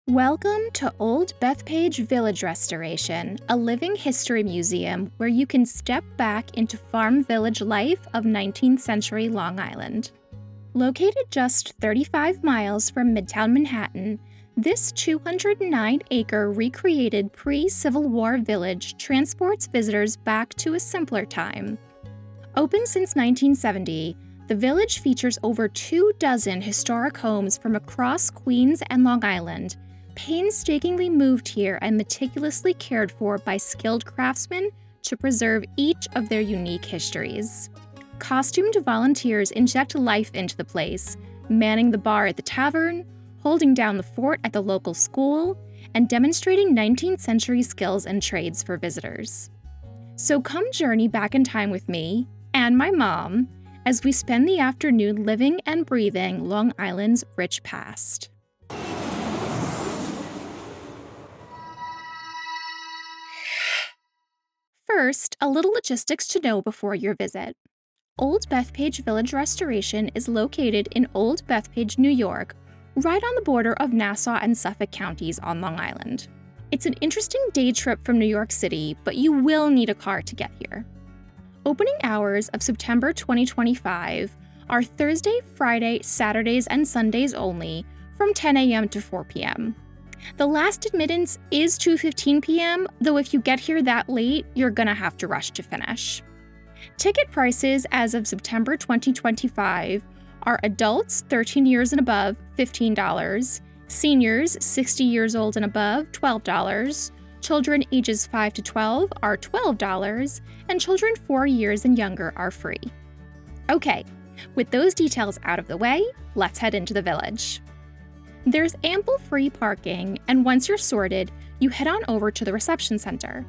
Welcome to Old Bethpage Village Restoration, a living history museum where you can step back into farm village life of 19th century Long Island. Located just 35 miles from midtown Manhattan, this 209-acre recreated pre-Civil War village transports visitors back to a simpler time. Open since 1970, the village features over 24 historic homes from across Queens and Long Island, painstakingly moved here and meticulously cared for by skilled craftsmen to preserve each of their unique histories. Costumed volunteers inject life into the place, manning the bar at the tavern, holding down the fort at the local school, and demonstrating 19th century skills and trades for visitors. So come journey back in time with me, and my mom, as we spend the afternoon living and breathing Long Island's rich past. First, a little logistics to know before your visit. Old Bethpage Village Restoration is located in Old Bethpage, New York, right on the border of Nassau and Suffolk counties on Long Island. It's an interesting day trip from New York City, but you will need a car to get here. Opening hours of September 2025 are Thursday, Friday, Saturdays, and Sundays only from 10 a.m. to 4 p.m. The last admittance is 2:15 p.m., though if you get here that late, you're gonna have to rush to finish. Ticket prices as of September 2025 are adults 13 years and above, $15, seniors 60 years old and above, $12, children ages 5 to 12 are $12, and children 4 years and younger are free. Okay, with those details out of the way, let's head into the village. There's ample free parking, and once you're sorted, you head on over to the reception center.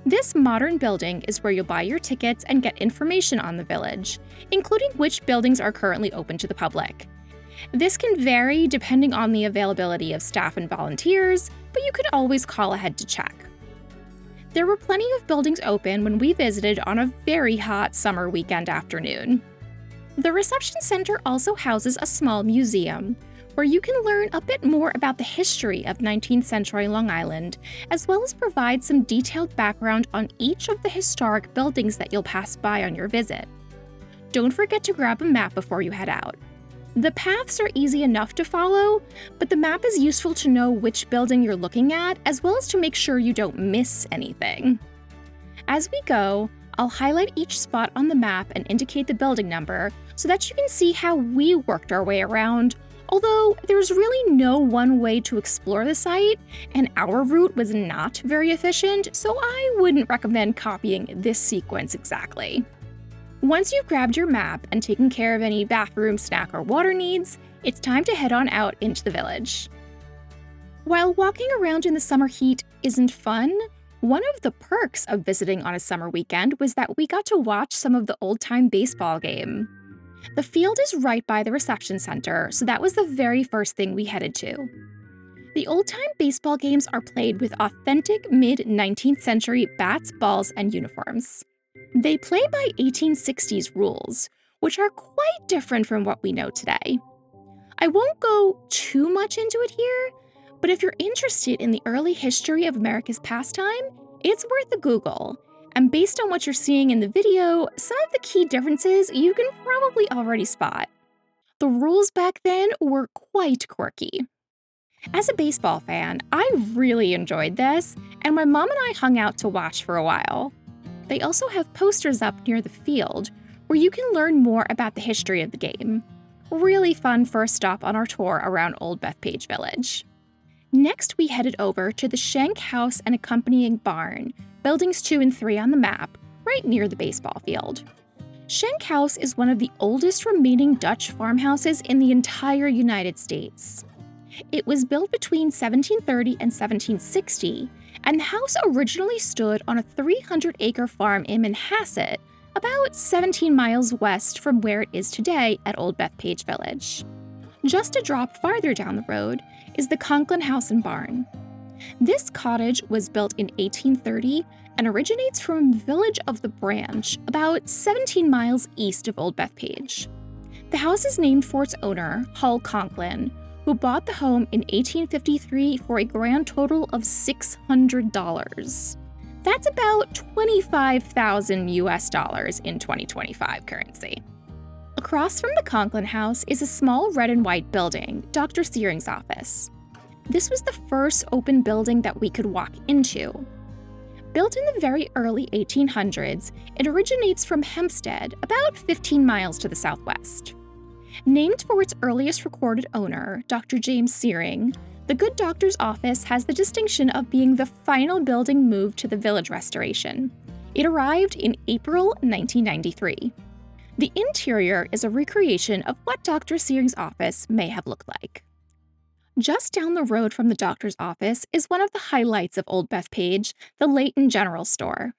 This modern building is where you'll buy your tickets and get information on the village, including which buildings are currently open to the public. This can vary depending on the availability of staff and volunteers, but you can always call ahead to check. There were plenty of buildings open when we visited on a very hot summer weekend afternoon. The reception center also houses a small museum, where you can learn a bit more about the history of 19th century Long Island, as well as provide some detailed background on each of the historic buildings that you'll pass by on your visit. Don't forget to grab a map before you head out. The paths are easy enough to follow, but the map is useful to know which building you're looking at, as well as to make sure you don't miss anything. As we go, I'll highlight each spot on the map and indicate the building number so that you can see how we worked our way around. Although there's really no one way to explore the site, and our route was not very efficient, so I wouldn't recommend copying this sequence exactly. Once you've grabbed your map and taken care of any bathroom, snack, or water needs, it's time to head on out into the village. While walking around in the summer heat isn't fun, one of the perks of visiting on a summer weekend was that we got to watch some of the old-time baseball game. The field is right by the reception center, so that was the very first thing we headed to. The old-time baseball games are played with authentic mid-19th century bats, balls, and uniforms. They play by 1860s rules, which are quite different from what we know today. I won't go too much into it here, but if you're interested in the early history of America's pastime, it's worth a Google. And based on what you're seeing in the video, some of the key differences you can probably already spot. The rules back then were quite quirky. As a baseball fan, I really enjoyed this, and my mom and I hung out to watch for a while. They also have posters up near the field, where you can learn more about the history of the game. Really fun first stop on our tour around Old Bethpage Village. Next, we headed over to the Schenk House and accompanying barn, buildings 2 and 3 on the map, right near the baseball field. Schenk House is one of the oldest remaining Dutch farmhouses in the entire United States. It was built between 1730 and 1760, and the house originally stood on a 300-acre farm in Manhasset, about 17 miles west from where it is today at Old Bethpage Village. Just a drop farther down the road is the Conklin House and Barn. This cottage was built in 1830 and originates from the village of the Branch, about 17 miles east of Old Bethpage. The house is named for its owner, Hull Conklin, who who bought the home in 1853 for a grand total of $600. That's about 25,000 US dollars in 2025 currency. Across from the Conklin House is a small red and white building, Dr. Searing's office. This was the first open building that we could walk into. Built in the very early 1800s, it originates from Hempstead, about 15 miles to the southwest. Named for its earliest recorded owner, Dr. James Searing, the good doctor's office has the distinction of being the final building moved to the Village Restoration. It arrived in April 1993. The interior is a recreation of what Dr. Searing's office may have looked like. Just down the road from the doctor's office is one of the highlights of Old Bethpage, the Layton General Store.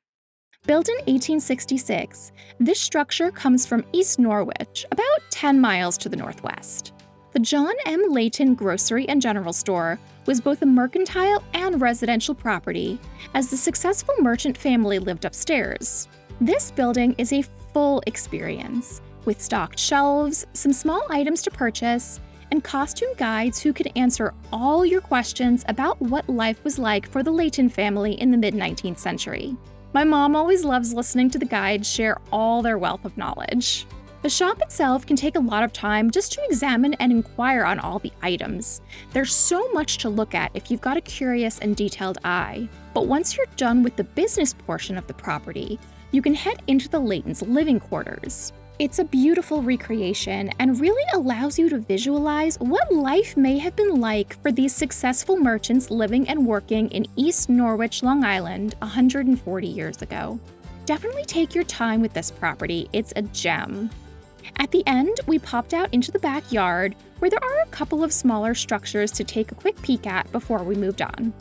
Built in 1866, this structure comes from East Norwich, about 10 miles to the northwest. The John M. Layton Grocery and General Store was both a mercantile and residential property, as the successful merchant family lived upstairs. This building is a full experience, with stocked shelves, some small items to purchase, and costume guides who could answer all your questions about what life was like for the Layton family in the mid-19th century. My mom always loves listening to the guides share all their wealth of knowledge. The shop itself can take a lot of time just to examine and inquire on all the items. There's so much to look at if you've got a curious and detailed eye. But once you're done with the business portion of the property, you can head into the Layton's living quarters. It's a beautiful recreation and really allows you to visualize what life may have been like for these successful merchants living and working in East Norwich, Long Island 140 years ago. Definitely take your time with this property, it's a gem. At the end, we popped out into the backyard where there are a couple of smaller structures to take a quick peek at before we moved on.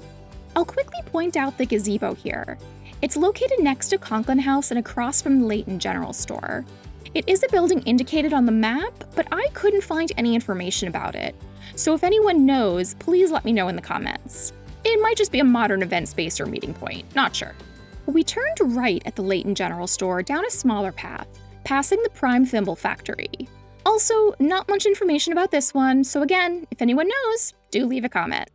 I'll quickly point out the gazebo here. It's located next to Conklin House and across from the Layton General Store. It is a building indicated on the map, but I couldn't find any information about it. So if anyone knows, please let me know in the comments. It might just be a modern event space or meeting point, not sure. We turned right at the Layton General Store down a smaller path, passing the Prime Thimble Factory. Also, not much information about this one, so again, if anyone knows, do leave a comment.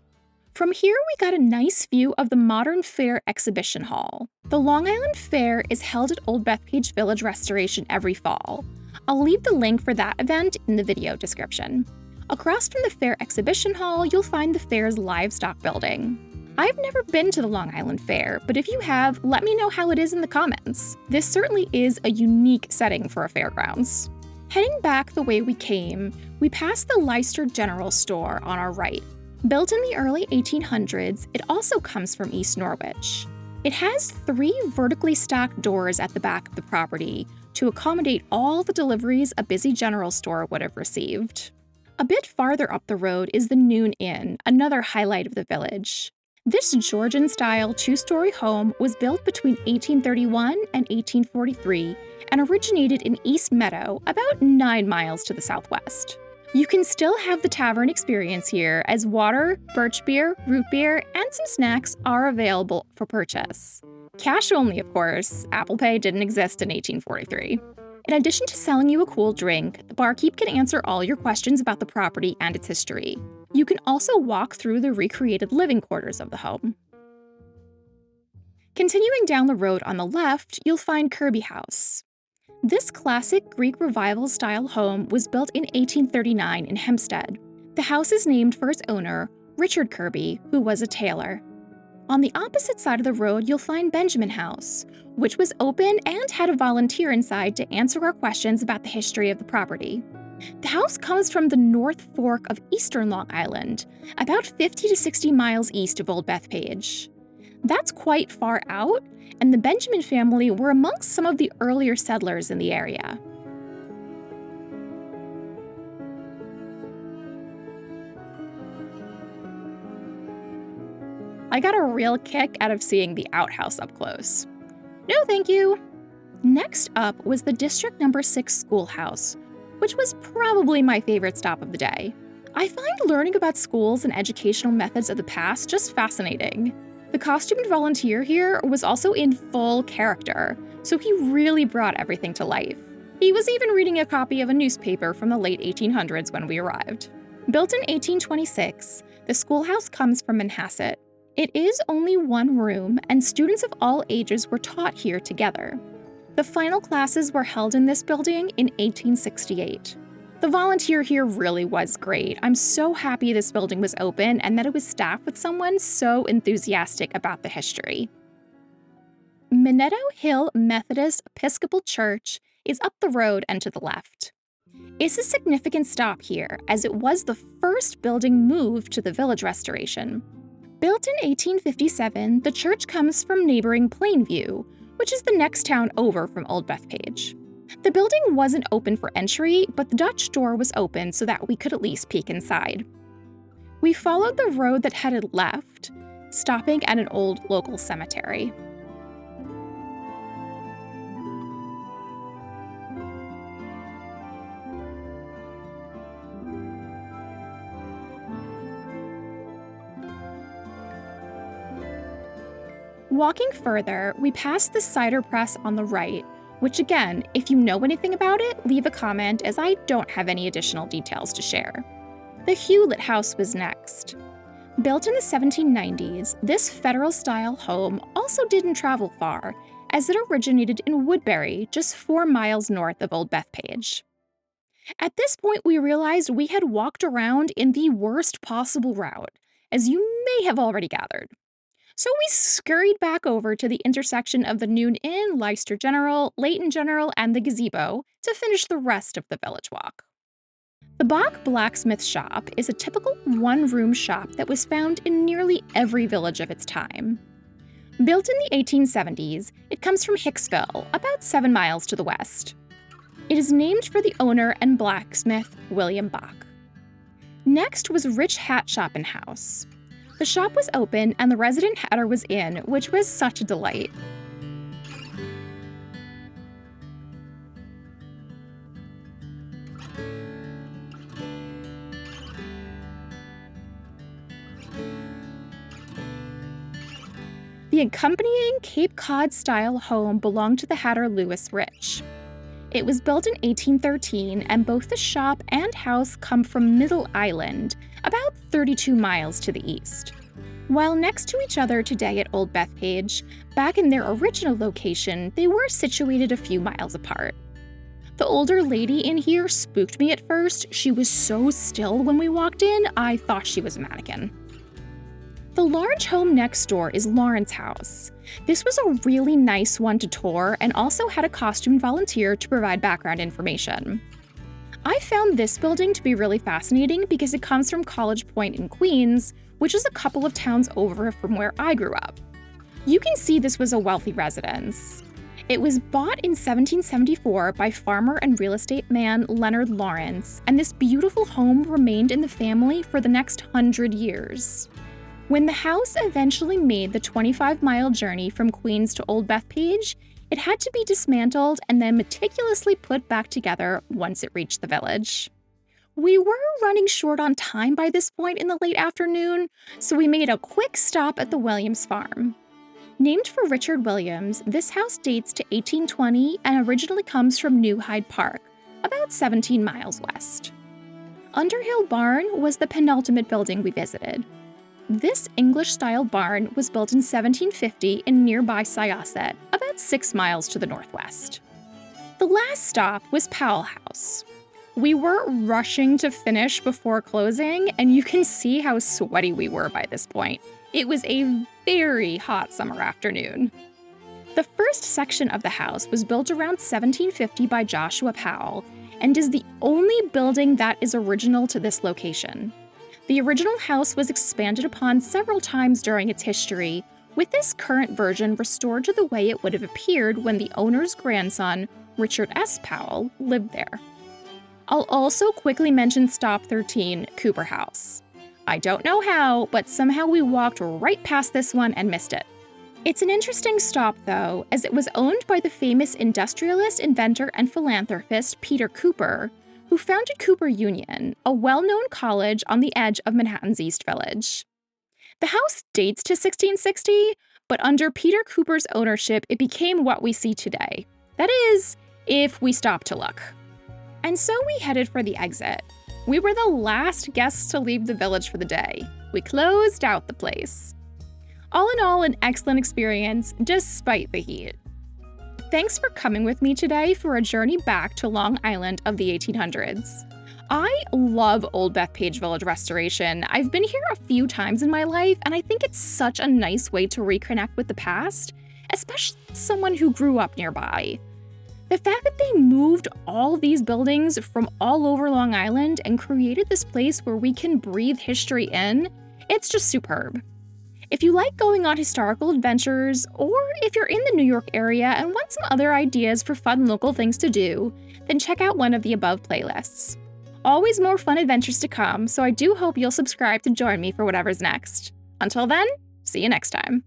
From here, we got a nice view of the Modern Fair Exhibition Hall. The Long Island Fair is held at Old Bethpage Village Restoration every fall. I'll leave the link for that event in the video description. Across from the Fair Exhibition Hall, you'll find the fair's livestock building. I've never been to the Long Island Fair, but if you have, let me know how it is in the comments. This certainly is a unique setting for a fairgrounds. Heading back the way we came, we passed the Leicester General Store on our right. Built in the early 1800s, it also comes from East Norwich. It has 3 vertically stacked doors at the back of the property to accommodate all the deliveries a busy general store would have received. A bit farther up the road is the Noon Inn, another highlight of the village. This Georgian-style 2-story home was built between 1831 and 1843 and originated in East Meadow, about 9 miles to the southwest. You can still have the tavern experience here, as water, birch beer, root beer, and some snacks are available for purchase. Cash only, of course. Apple Pay didn't exist in 1843. In addition to selling you a cool drink, the barkeep can answer all your questions about the property and its history. You can also walk through the recreated living quarters of the home. Continuing down the road on the left, you'll find Kirby House. This classic Greek Revival-style home was built in 1839 in Hempstead. The house is named for its owner, Richard Kirby, who was a tailor. On the opposite side of the road, you'll find Benjamin House, which was open and had a volunteer inside to answer our questions about the history of the property. The house comes from the North Fork of eastern Long Island, about 50 to 60 miles east of Old Bethpage. That's quite far out, and the Benjamin family were amongst some of the earlier settlers in the area. I got a real kick out of seeing the outhouse up close. No thank you! Next up was the District No. 6 schoolhouse, which was probably my favorite stop of the day. I find learning about schools and educational methods of the past just fascinating. The costumed volunteer here was also in full character, so he really brought everything to life. He was even reading a copy of a newspaper from the late 1800s when we arrived. Built in 1826, the schoolhouse comes from Manhasset. It is only one room, and students of all ages were taught here together. The final classes were held in this building in 1868. The volunteer here really was great. I'm so happy this building was open and that it was staffed with someone so enthusiastic about the history. Minetto Hill Methodist Episcopal Church is up the road and to the left. It's a significant stop here, as it was the first building moved to the Village Restoration. Built in 1857, the church comes from neighboring Plainview, which is the next town over from Old Bethpage. The building wasn't open for entry, but the Dutch door was open so that we could at least peek inside. We followed the road that headed left, stopping at an old local cemetery. Walking further, we passed the cider press on the right, which again, if you know anything about it, leave a comment as I don't have any additional details to share. The Hewlett House was next. Built in the 1790s, this Federal-style home also didn't travel far, as it originated in Woodbury, just 4 miles north of Old Bethpage. At this point, we realized we had walked around in the worst possible route, as you may have already gathered. So we scurried back over to the intersection of the Noon Inn, Leicester General, Leighton General, and the Gazebo to finish the rest of the village walk. The Bach Blacksmith Shop is a typical one-room shop that was found in nearly every village of its time. Built in the 1870s, it comes from Hicksville, about 7 miles to the west. It is named for the owner and blacksmith, William Bach. Next was Rich Hat Shop and House. The shop was open and the resident hatter was in, which was such a delight. The accompanying Cape Cod-style home belonged to the hatter Lewis Rich. It was built in 1813, and both the shop and house come from Middle Island, about 32 miles to the east. While next to each other today at Old Bethpage, back in their original location, they were situated a few miles apart. The older lady in here spooked me at first. She was so still when we walked in, I thought she was a mannequin. The large home next door is Lauren's house. This was a really nice one to tour and also had a costumed volunteer to provide background information. I found this building to be really fascinating because it comes from College Point in Queens, which is a couple of towns over from where I grew up. You can see this was a wealthy residence. It was bought in 1774 by farmer and real estate man Leonard Lawrence, and this beautiful home remained in the family for the next 100 years. When the house eventually made the 25-mile journey from Queens to Old Bethpage, it had to be dismantled and then meticulously put back together once it reached the village. We were running short on time by this point in the late afternoon, so we made a quick stop at the Williams farm. Named for Richard Williams, this house dates to 1820 and originally comes from New Hyde Park, about 17 miles west. Underhill Barn was the penultimate building we visited. This English-style barn was built in 1750 in nearby Syosset, about 6 miles to the northwest. The last stop was Powell House. We were rushing to finish before closing, and you can see how sweaty we were by this point. It was a very hot summer afternoon. The first section of the house was built around 1750 by Joshua Powell, and is the only building that is original to this location. The original house was expanded upon several times during its history, with this current version restored to the way it would have appeared when the owner's grandson, Richard S. Powell, lived there. I'll also quickly mention Stop 13, Cooper House. I don't know how, but somehow we walked right past this one and missed it. It's an interesting stop, though, as it was owned by the famous industrialist, inventor, and philanthropist Peter Cooper, who founded Cooper Union, a well-known college on the edge of Manhattan's East Village. The house dates to 1660, but under Peter Cooper's ownership, it became what we see today. That is, if we stop to look. And so we headed for the exit. We were the last guests to leave the village for the day. We closed out the place. All in all, an excellent experience despite the heat. Thanks for coming with me today for a journey back to Long Island of the 1800s. I love Old Bethpage Village Restoration. I've been here a few times in my life, and I think it's such a nice way to reconnect with the past, especially as someone who grew up nearby. The fact that they moved all these buildings from all over Long Island and created this place where we can breathe history in, it's just superb. If you like going on historical adventures, or if you're in the New York area and want some other ideas for fun local things to do, then check out one of the above playlists. Always more fun adventures to come, so I do hope you'll subscribe to join me for whatever's next. Until then, see you next time.